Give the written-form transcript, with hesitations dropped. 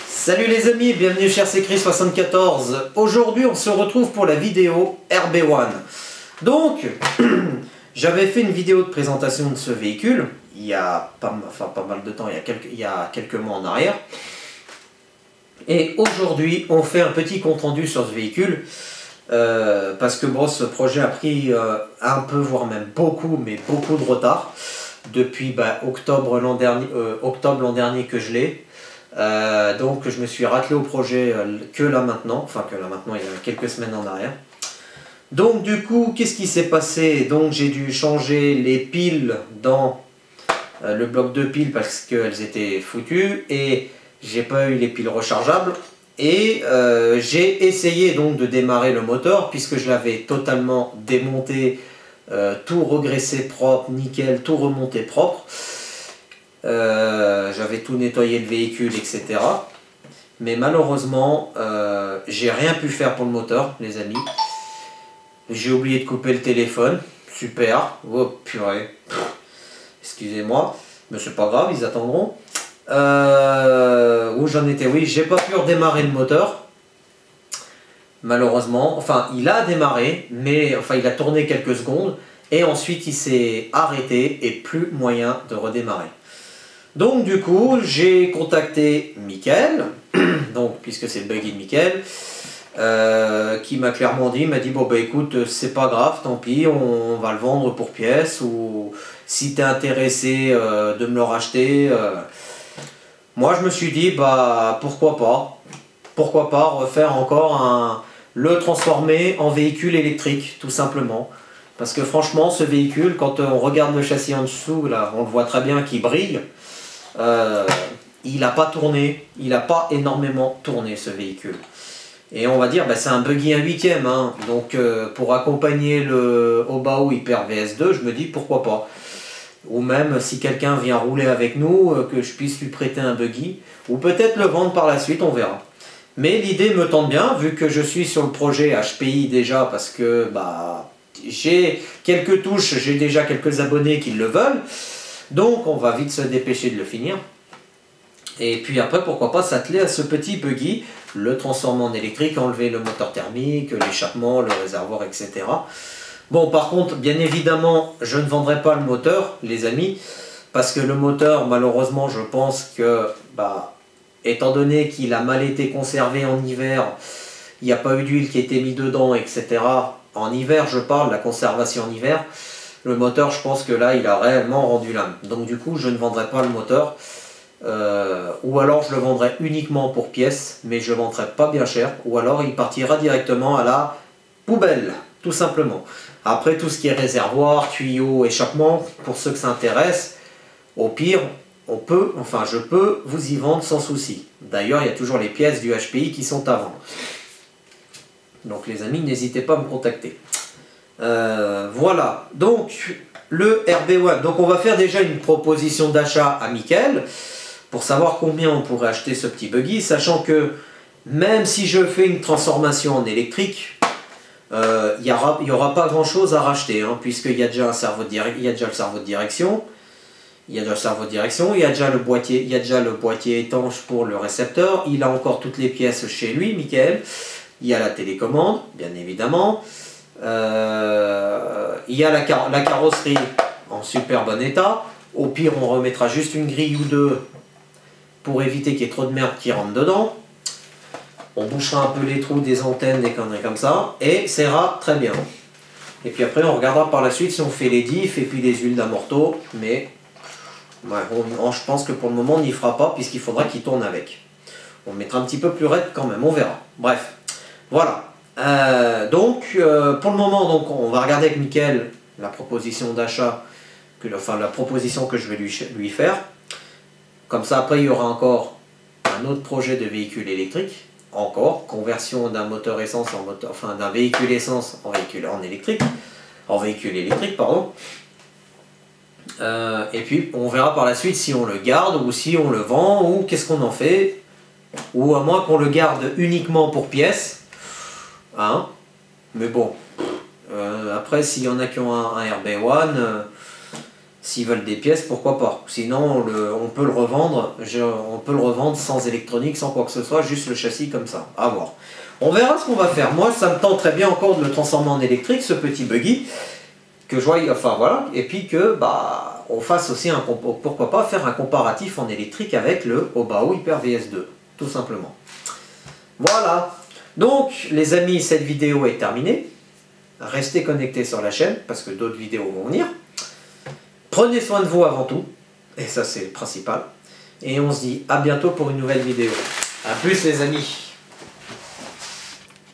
Salut les amis, bienvenue chez RCCris74. Aujourd'hui on se retrouve pour la vidéo RB1. Donc, j'avais fait une vidéo de présentation de ce véhicule il y a pas mal de temps, il y a quelques mois en arrière. Et aujourd'hui on fait un petit compte rendu sur ce véhicule. Parce que bon, ce projet a pris un peu, voire même beaucoup, mais beaucoup de retard. Depuis octobre l'an dernier que je l'ai. Donc je me suis raclé au projet que là maintenant, il y a quelques semaines en arrière. Donc du coup, qu'est-ce qui s'est passé? Donc j'ai dû changer les piles dans le bloc de piles parce qu'elles étaient foutues et j'ai pas eu les piles rechargeables. Et j'ai essayé donc de démarrer le moteur puisque je l'avais totalement démonté, tout regraissé propre, nickel, tout remonté propre. J'avais tout nettoyé le véhicule, etc. Mais malheureusement, j'ai rien pu faire pour le moteur, les amis. J'ai oublié de couper le téléphone. Super. Oh purée. Excusez-moi. Mais c'est pas grave, ils attendront. Où j'en étais? Oui, j'ai pas pu redémarrer le moteur. Malheureusement. Enfin, il a démarré, mais il a tourné quelques secondes. Et ensuite, il s'est arrêté et plus moyen de redémarrer. Donc du coup, j'ai contacté Mickaël, donc puisque c'est le buggy de Mickaël, qui m'a clairement dit, bon bah écoute, c'est pas grave, tant pis, on va le vendre pour pièces, ou si tu es intéressé de me le racheter. Moi je me suis dit, bah pourquoi pas refaire encore le transformer en véhicule électrique, tout simplement. Parce que franchement, ce véhicule, quand on regarde le châssis en dessous, là, on le voit très bien qu'il brille. Il n'a pas tourné, il n'a pas énormément tourné ce véhicule. Et on va dire, c'est un buggy 1/8e, hein. Donc pour accompagner le Obao Hyper VS2, je me dis pourquoi pas. Ou même si quelqu'un vient rouler avec nous, que je puisse lui prêter un buggy, ou peut-être le vendre par la suite, on verra. Mais l'idée me tente bien, vu que je suis sur le projet HPI déjà, parce que j'ai quelques touches, j'ai déjà quelques abonnés qui le veulent. Donc on va vite se dépêcher de le finir. Et puis après, pourquoi pas s'atteler à ce petit buggy, le transformer en électrique, enlever le moteur thermique, l'échappement, le réservoir, etc. Bon, par contre, bien évidemment, je ne vendrai pas le moteur, les amis, parce que le moteur, malheureusement, je pense que, étant donné qu'il a mal été conservé en hiver, il n'y a pas eu d'huile qui a été mise dedans, etc. En hiver, je parle, la conservation en hiver. Le moteur, je pense que là, il a réellement rendu l'âme. Donc du coup, je ne vendrai pas le moteur. Ou alors, je le vendrai uniquement pour pièces, mais je ne le vendrai pas bien cher. Ou alors, il partira directement à la poubelle, tout simplement. Après, tout ce qui est réservoir, tuyaux, échappement, pour ceux que ça intéresse, au pire, je peux vous y vendre sans souci. D'ailleurs, il y a toujours les pièces du HPI qui sont à vendre. Donc les amis, n'hésitez pas à me contacter. Voilà, donc le RB1. Donc on va faire déjà une proposition d'achat à Mickaël pour savoir combien on pourrait acheter ce petit buggy, sachant que même si je fais une transformation en électrique, il n'y aura pas grand chose à racheter, hein, puisqu'il y a déjà le cerveau de direction, il y a déjà le boîtier étanche pour le récepteur, il a encore toutes les pièces chez lui, Mickaël. Il y a la télécommande, bien évidemment. Il y a la carrosserie en super bon état. Au pire, on remettra juste une grille ou deux pour éviter qu'il y ait trop de merde qui rentre dedans. On bouchera un peu les trous des antennes, des conneries comme ça. Et ça ira très bien. Et puis après, on regardera par la suite si on fait les diffs et puis les huiles d'amorto. Mais je pense que pour le moment, on n'y fera pas puisqu'il faudra qu'il tourne avec. On mettra un petit peu plus raide quand même, on verra. Bref. Voilà, pour le moment, on va regarder avec Mickaël la proposition d'achat, la proposition que je vais lui faire. Comme ça, après, il y aura encore un autre projet de véhicule électrique, conversion d'un moteur essence d'un véhicule essence en véhicule électrique, pardon. Et puis, on verra par la suite si on le garde ou si on le vend ou qu'est-ce qu'on en fait, ou à moins qu'on le garde uniquement pour pièces. Hein, mais bon, après s'il y en a qui ont un RB1, S'ils veulent des pièces, pourquoi pas. Sinon, on peut le revendre. On peut le revendre sans électronique, sans quoi que ce soit, juste le châssis comme ça. À voir. On verra ce qu'on va faire. Moi, ça me tente très bien encore de le transformer en électrique, ce petit buggy. Que je vois, enfin voilà. Et puis que, bah, on fasse aussi pourquoi pas faire un comparatif en électrique avec le Obao Hyper VS2. Tout simplement. Voilà. Donc, les amis, cette vidéo est terminée. Restez connectés sur la chaîne, parce que d'autres vidéos vont venir. Prenez soin de vous avant tout, et ça c'est le principal. Et on se dit à bientôt pour une nouvelle vidéo. A plus les amis.